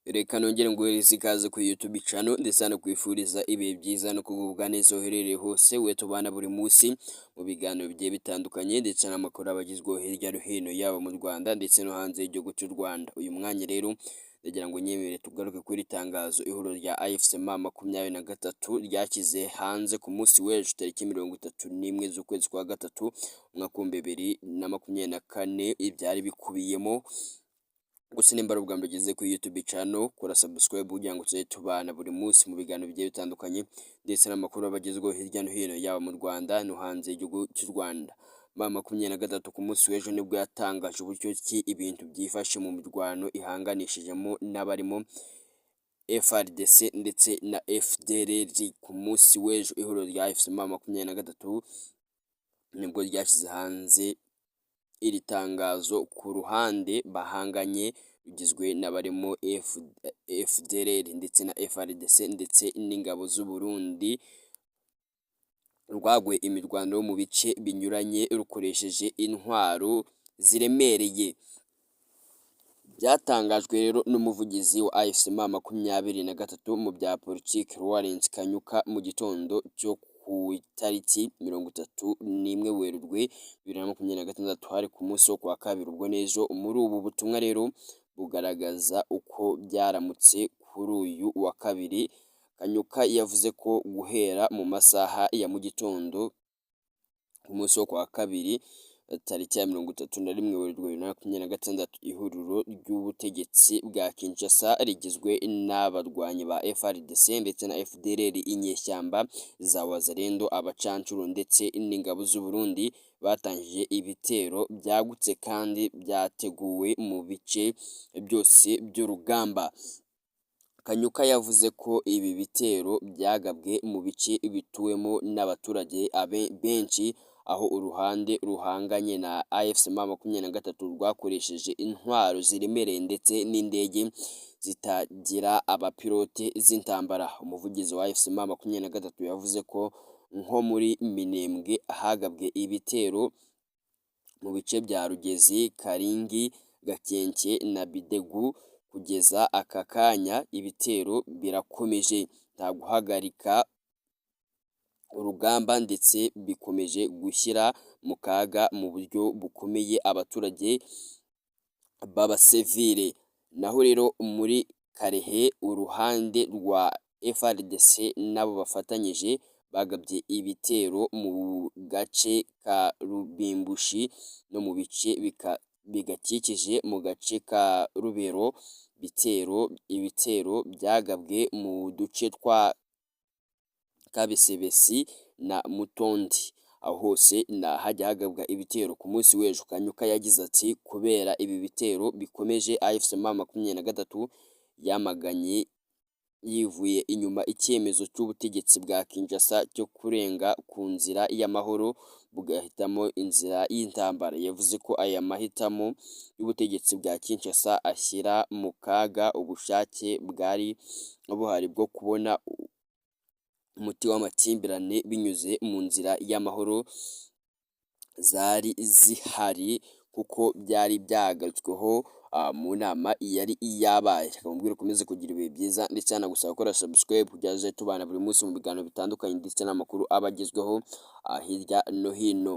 Reka nongere nguhereze ikaze kuri YouTube channel ndetse kwifuriza ibihe byiza no kugubwa neza uherereye hose we tubana buri munsi mu biganiro bigiye bitandukanye ndetse n'amakuru abagizweho hirya no hino yaba mu Rwanda ndetse no hanze y'igihugu cy'u Rwanda. Uyu mwanya rero ndagira ngo nyemere tugaruke kuri tangazo ihuriro rya AFC M23 ryakize hanze ku munsi w'ejo tariki 31 z'ukwezi kwa gatatu umwaka wa 2024 ibyari bikubiyemo. Gusa nimba ari ubwa mbere ugeze kuri YouTube channel kora subscribe kugira ngo tujye tubana buri munsi mu biganiro bigiye bitandukanye ndetse n'amakuru abagezweho hirya no hino yaba mu Rwanda no hanze y'igihugu cy'u Rwanda. M23 ku munsi w'ejo nibwo yatangaje uburyo ki ibintu byifashe mu mirwano ihanganishijemo n'abarimo FARDC ndetse na FDLR. Ku munsi w'ejo ihuriro rya AFC M23 nibwo ryashyize hanze iri tangazo ku ruhande bahanganye rugizwe n'abarimo FDLR ndetse na FARDC ndetse n'ingabo z'u Burundi rwagwe imirwano mu bice binyuranye rukoresheje intwaro ziremereye. Byatangajwe rero n'umuvugizi wa AFC M23 mu bya politiki Lawrence Kanyuka mu gitondo cyo ku itariki 31 Werurwe 2026 hari ku munsi wo kwa kabiri. Ubwo nejo muri ubu butumwa rero bugaragaza uko byaramutse kuri uyu wa kabiri. Kanyuka yavuze ko guhera mu masaha ya mu gitondo ku munsi wo kwa kabiri tariki ya 31 Werurwe 2026 ihuriro ry'ubutegetsi bwa Kinshasa rigizwe n'abarwanyi ba FARDC ndetse na FDLR, inyeshyamba za Wazalendo, abacancuro ndetse n'ingabo z'u Burundi batangije ibitero byagutse kandi byateguwe mu bice byose by'urugamba. Kanyuka yavuze ko ibi bitero byagabwe mu bice bituwemo n'abaturage benshi, aho uruhande ruhanganye na AFC M23 rwakoresheje intwaro ziremereye ndetse n'indege zitagira abapilote z'intambara. Umuvugizi wa AFC M23 yavuze ko nko muri Minembwe hagabwe ibitero mu bice bya Rugezi, Karingi, Gakenke na Bidegu. Kugeza aka kanya ibitero birakomeje nta guhagarika urugamba ndetse bikomeje gushyira mu kaga mu buryo bukomeye abaturage b'abasivile. Naho rero muri Karehe uruhande rwa FARDC nabo bafatanyije bagabye ibitero mu gace ka Rubimbushi no mu bice bigakikije mu gace ka Rubero. Ibitero byagabwe mu duce twa Kabesebesi na Mutondi, aho hose hajya hagabwa ibitero ku munsi w'ejo. Kanyuka yagize ati kubera ibi bitero bikomeje AFC M23 yamaganye yivuye inyuma icyemezo cy'ubutegetsi bwa Kinshasa cyo kurenga ku nzira y'amahoro bugahitamo inzira y'intambara. Yavuze ko aya mahitamo y'ubutegetsi bwa Kinshasa ashyira mu kaga ubushake bwari buhari bwo kubona umuti w'amakimbirane binyuze mu nzira y'amahoro zari zihari kuko byari byagarutsweho mu nama yari yabaye. Akamubwira ukomeze kugira ibihe byiza ndetse anagusaba gukora subscribe kugira ngo tubana buri munsi mu biganiro bitandukanye ndetse n'amakuru abagezweho hirya no hino.